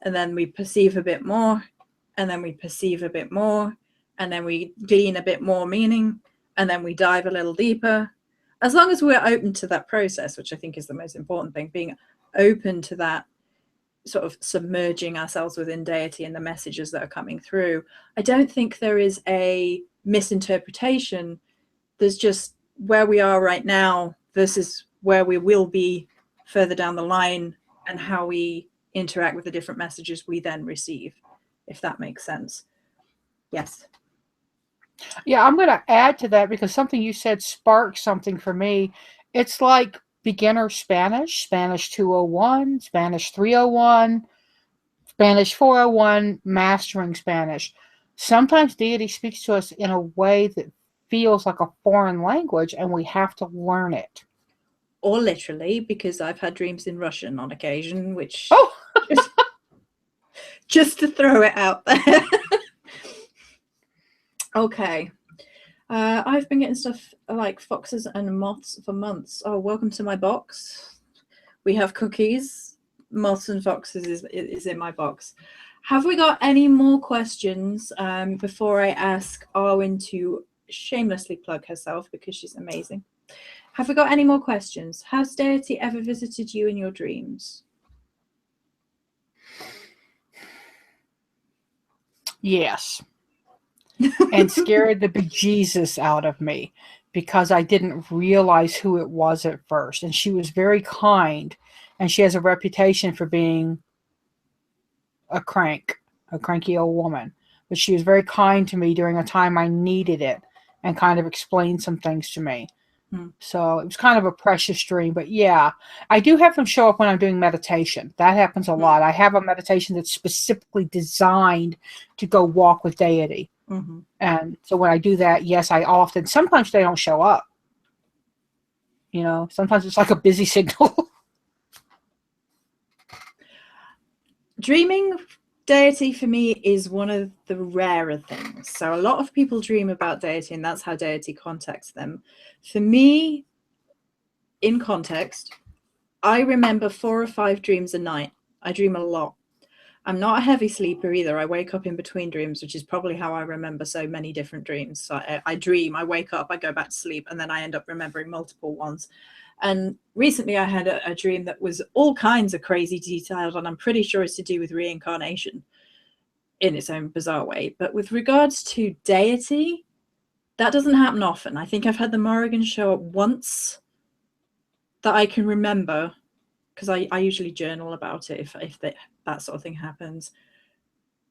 and then we perceive a bit more, and then we perceive a bit more, and then we glean a bit more meaning, and then we dive a little deeper. As long as we're open to that process, which I think is the most important thing, being open to that sort of submerging ourselves within deity and the messages that are coming through, I don't think there is a misinterpretation. There's just where we are right now versus where we will be further down the line, and how we interact with the different messages we then receive, if that makes sense. Yes. Yeah, I'm going to add to that, because something you said sparked something for me. It's like beginner Spanish, Spanish 201, Spanish 301, Spanish 401, mastering Spanish. Sometimes deity speaks to us in a way that feels like a foreign language, and we have to learn it. Or literally, because I've had dreams in Russian on occasion, which just to throw it out there. Okay. I've been getting stuff like foxes and moths for months. Oh, welcome to my box. We have cookies. Moths and foxes is in my box. Have we got any more questions before I ask Arwen to shamelessly plug herself, because she's amazing? Have we got any more questions? Has deity ever visited you in your dreams? Yes. And scared the bejesus out of me, because I didn't realize who it was at first. And she was very kind, and she has a reputation for being a cranky old woman. But she was very kind to me during a time I needed it, and kind of explained some things to me. So it was kind of a precious dream. But yeah, I do have them show up when I'm doing meditation. That happens a lot. I have a meditation that's specifically designed to go walk with deity. And so when I do that, yes, sometimes they don't show up. You know, sometimes it's like a busy signal. Dreaming deity for me is one of the rarer things. So a lot of people dream about deity, and that's how deity contacts them. For me, in context, I remember 4 or 5 dreams a night. I dream a lot. I'm not a heavy sleeper either. I wake up in between dreams, which is probably how I remember so many different dreams. So I dream, I wake up, I go back to sleep, and then I end up remembering multiple ones. And recently I had a dream that was all kinds of crazy detailed, and I'm pretty sure it's to do with reincarnation in its own bizarre way. But with regards to deity, that doesn't happen often. I think I've had the Morrigan show up once that I can remember, because I usually journal about it if that sort of thing happens.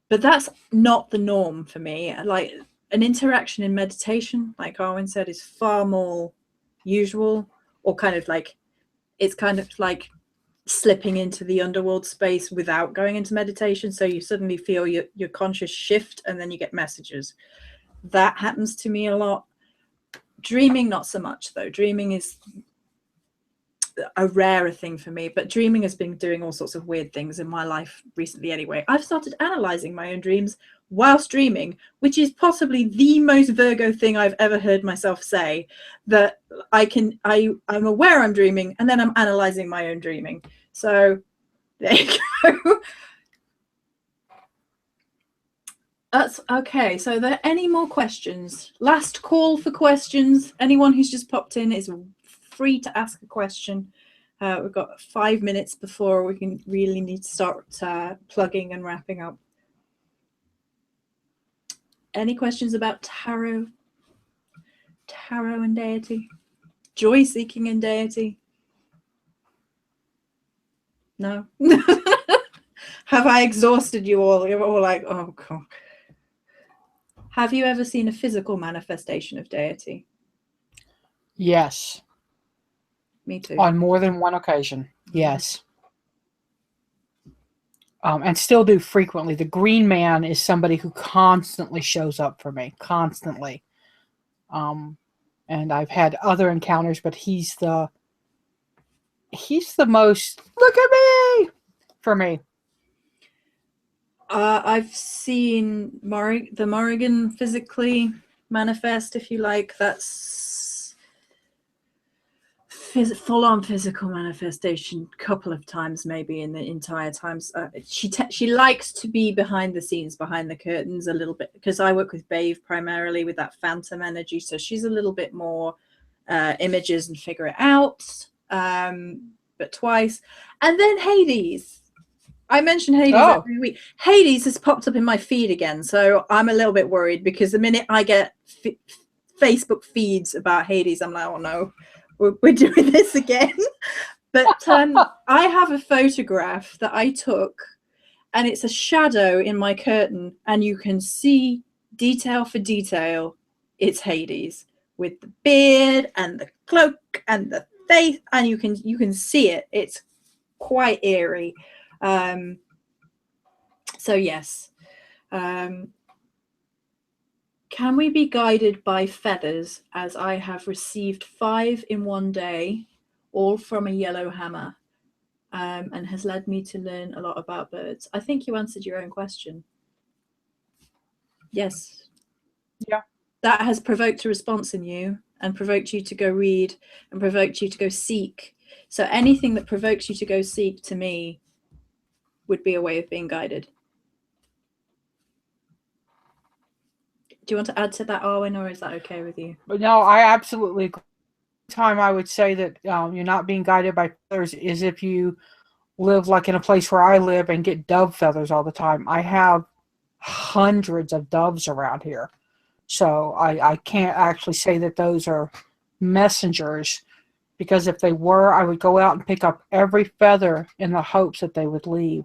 But that's not the norm for me. Like, an interaction in meditation, like Arwen said, is far more usual, or kind of like, it's kind of like slipping into the underworld space without going into meditation. So you suddenly feel your conscious shift, and then you get messages. That happens to me a lot. Dreaming, not so much though. Dreaming is a rarer thing for me, but dreaming has been doing all sorts of weird things in my life recently anyway. I've started analyzing my own dreams whilst dreaming, which is possibly the most Virgo thing I've ever heard myself say, that I'm aware I'm dreaming and then I'm analyzing my own dreaming. So there you go. That's okay. So are there any more questions? Last call for questions. Anyone who's just popped in is free to ask a question. We've got 5 minutes before we can really need to start plugging and wrapping up. Any questions about tarot and deity? Joy seeking and deity? No? Have I exhausted you all? You're all like, oh God. Have you ever seen a physical manifestation of deity? Yes. Me too. On more than one occasion. Yes. And still do frequently. The green man is somebody who constantly shows up for me. Constantly. And I've had other encounters, but he's the most, look at me, for me. I've seen the Morrigan physically manifest, if you like. That's full-on physical manifestation a couple of times, maybe in the entire times. She likes to be behind the scenes, behind the curtains a little bit, because I work with Bave primarily with that phantom energy, so she's a little bit more images and figure it out, but twice. And then Hades. I mention Hades every week. Hades has popped up in my feed again, so I'm a little bit worried, because the minute I get Facebook feeds about Hades, I'm like, oh no, we're doing this again. But I have a photograph that I took, and it's a shadow in my curtain, and you can see detail for detail, it's Hades with the beard and the cloak and the face, and you can see it. It's quite eerie. So yes. Can we be guided by feathers, as I have received 5 in one day, all from a yellow hammer, and has led me to learn a lot about birds? I think you answered your own question. Yes. Yeah. That has provoked a response in you, and provoked you to go read, and provoked you to go seek. So anything that provokes you to go seek, to me, would be a way of being guided. Do you want to add to that, Arwen, or is that okay with you? But no, I absolutely agree. Time I would say that you're not being guided by feathers is if you live like in a place where I live and get dove feathers all the time. I have hundreds of doves around here. So I can't actually say that those are messengers, because if they were, I would go out and pick up every feather in the hopes that they would leave.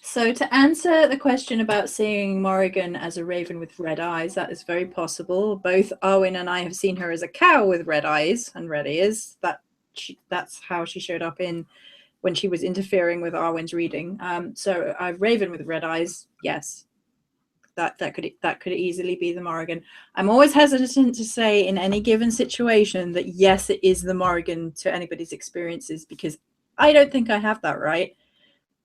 So to answer the question about seeing Morrigan as a raven with red eyes, that is very possible. Both Arwen and I have seen her as a cow with red eyes and red ears. That's how she showed up when she was interfering with Arwen's reading. So a raven with red eyes, yes, that could easily be the Morrigan. I'm always hesitant to say in any given situation that yes, it is the Morrigan to anybody's experiences, because I don't think I have that right,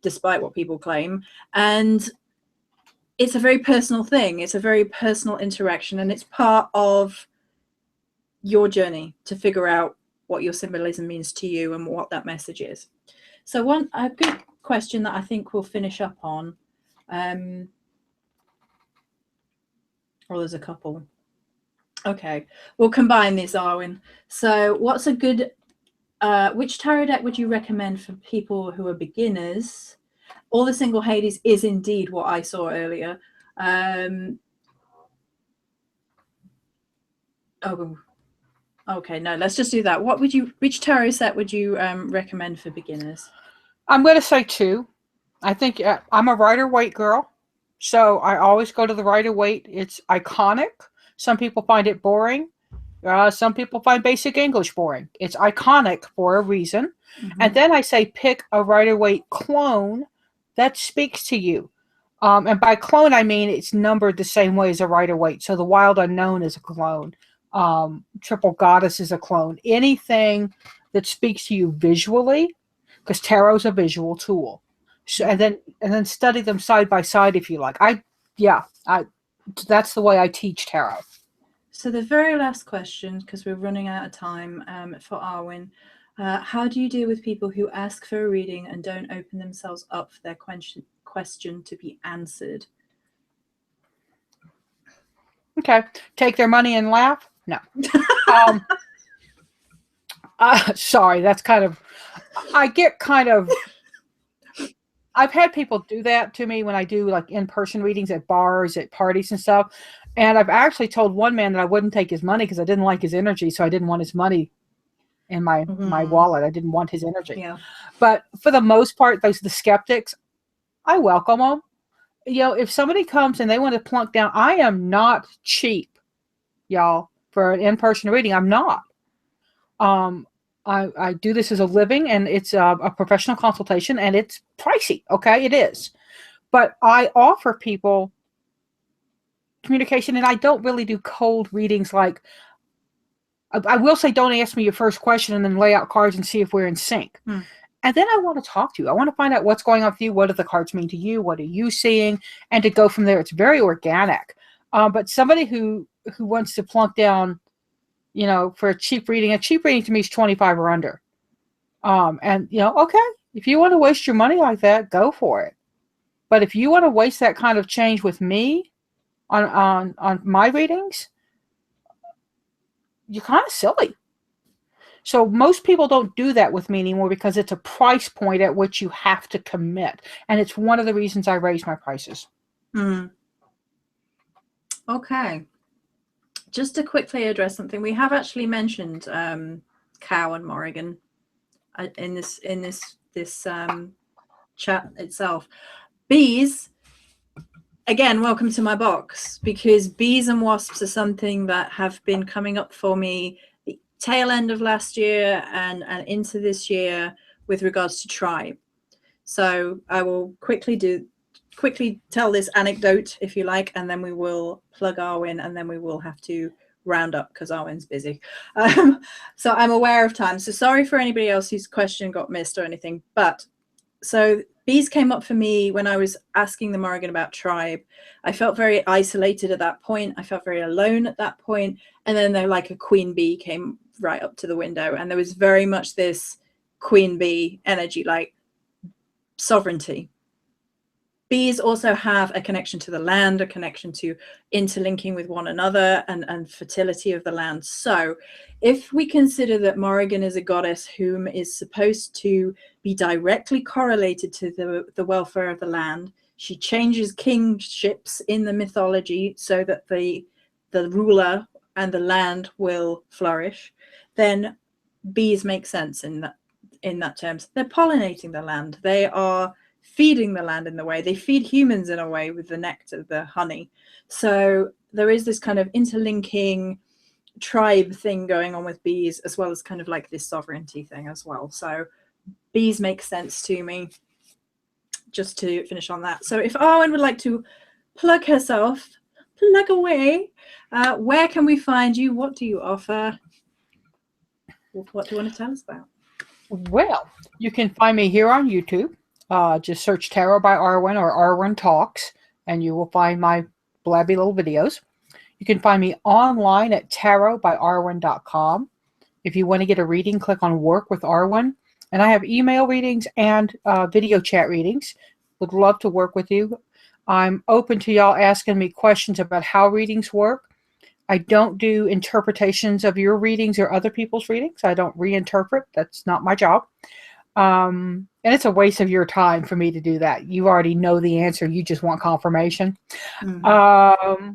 despite what people claim. And it's a very personal thing. It's a very personal interaction, and it's part of your journey to figure out what your symbolism means to you and what that message is. So a good question that I think we'll finish up on, or there's a couple. Okay, we'll combine these, Arwen. So what's a good, which tarot deck would you recommend for people who are beginners? All the Single Hades is indeed what I saw earlier. Okay, no, let's just do that. Which tarot set would you recommend for beginners? I'm going to say 2. I think I'm a Rider-Waite girl, so I always go to the Rider-Waite. It's iconic. Some people find it boring. Some people find basic English boring. It's iconic for a reason. Mm-hmm. And then I say pick a Rider-Waite clone that speaks to you. And by clone, I mean it's numbered the same way as a Rider-Waite. So the Wild Unknown is a clone. Triple Goddess is a clone. Anything that speaks to you visually, because tarot's a visual tool. So, and then study them side by side if you like. That's the way I teach tarot. So the very last question, because we're running out of time, for Arwen, how do you deal with people who ask for a reading and don't open themselves up for their question to be answered? Okay, take their money and laugh? No. Sorry, that's kind of. I've had people do that to me when I do like in-person readings at bars, at parties and stuff. And I've actually told one man that I wouldn't take his money because I didn't like his energy. So I didn't want his money in my wallet. I didn't want his energy. Yeah. But for the most part, the skeptics, I welcome them. If somebody comes and they want to plunk down, I am not cheap, y'all, for an in-person reading. I'm not. I do this as a living, and it's a professional consultation, and it's pricey. Okay, it is. But I offer people communication, and I don't really do cold readings. Like, I will say, don't ask me your first question and then lay out cards and see if we're in sync. And then I want to talk to you. I want to find out what's going on with you. What do the cards mean to you? What are you seeing? And to go from there. It's very organic. But somebody who wants to plunk down, for a cheap reading to me is 25 or under. And okay, if you want to waste your money like that, go for it. But if you want to waste that kind of change with me on my readings, you're kind of silly. So most people don't do that with me anymore because it's a price point at which you have to commit. And it's one of the reasons I raise my prices. Okay. Just to quickly address something, we have actually mentioned Cow and Morrigan in this chat itself. Bees, again, welcome to my box, because bees and wasps are something that have been coming up for me the tail end of last year and into this year with regards to tribe. So I will quickly tell this anecdote, if you like, and then we will plug Arwen, and then we will have to round up because Arwen's busy. So I'm aware of time. So sorry for anybody else whose question got missed or anything. But so bees came up for me when I was asking the Morrigan about tribe. I felt very isolated at that point. I felt very alone at that point. And then they're like a queen bee came right up to the window. And there was very much this queen bee energy, like sovereignty. Bees also have a connection to the land, a connection to interlinking with one another and fertility of the land. So if we consider that Morrigan is a goddess whom is supposed to be directly correlated to the welfare of the land, she changes kingships in the mythology so that the ruler and the land will flourish, then bees make sense in that terms. They're pollinating the land. They are feeding the land in the way they feed humans in a way with the nectar, the honey. So there is this kind of interlinking tribe thing going on with bees, as well as kind of like this sovereignty thing as well. So bees make sense to me. Just to finish on that. So if Arwen would like to plug herself, plug away, where can we find you? What do you offer? What do you want to tell us about? Well, you can find me here on YouTube. Just search Tarot by Arwen or Arwen Talks, and you will find my blabby little videos. You can find me online at tarotbyarwen.com. If you want to get a reading, click on Work with Arwen. And I have email readings and video chat readings. Would love to work with you. I'm open to y'all asking me questions about how readings work. I don't do interpretations of your readings or other people's readings. I don't reinterpret. That's not my job. And it's a waste of your time for me to do that. You already know the answer. You just want confirmation. Mm-hmm.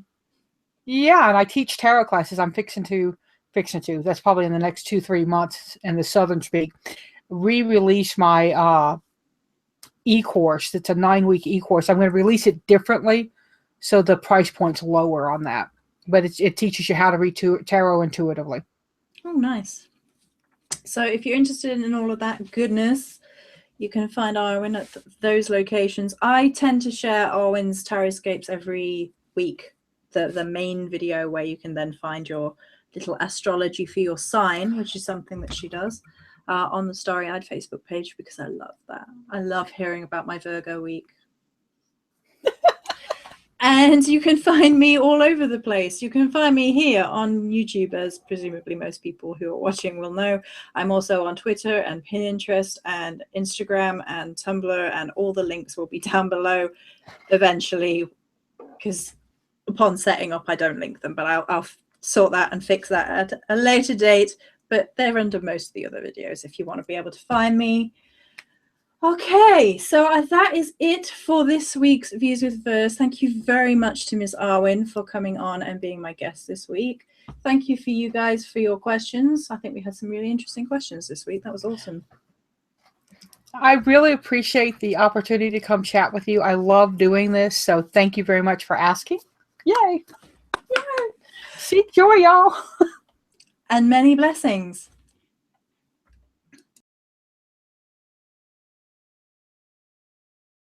Yeah, and I teach tarot classes. I'm fixing to, that's probably in the next 2-3 months in the Southern Speak, re-release my e-course. It's a 9-week e-course. I'm going to release it differently, so the price point's lower on that. But it teaches you how to read tarot intuitively. Oh, nice. So if you're interested in all of that goodness, you can find Arwen at those locations. I tend to share Arwen's Taroscapes every week, the main video where you can then find your little astrology for your sign, which is something that she does on the Starry Eyed Facebook page, because I love that. I love hearing about my Virgo week. And you can find me all over the place. You can find me here on YouTube, as presumably most people who are watching will know. I'm also on Twitter and Pinterest and Instagram and Tumblr, and all the links will be down below eventually, because upon setting up I don't link them, but I'll sort that and fix that at a later date. But they're under most of the other videos if you want to be able to find me. Okay, so that is it for this week's Views with Verse. Thank you very much to Ms. Arwen for coming on and being my guest this week. Thank you for you guys for your questions. I think we had some really interesting questions this week. That was awesome. I really appreciate the opportunity to come chat with you. I love doing this, so thank you very much for asking. Yay! Yay! Seek joy, y'all! And many blessings.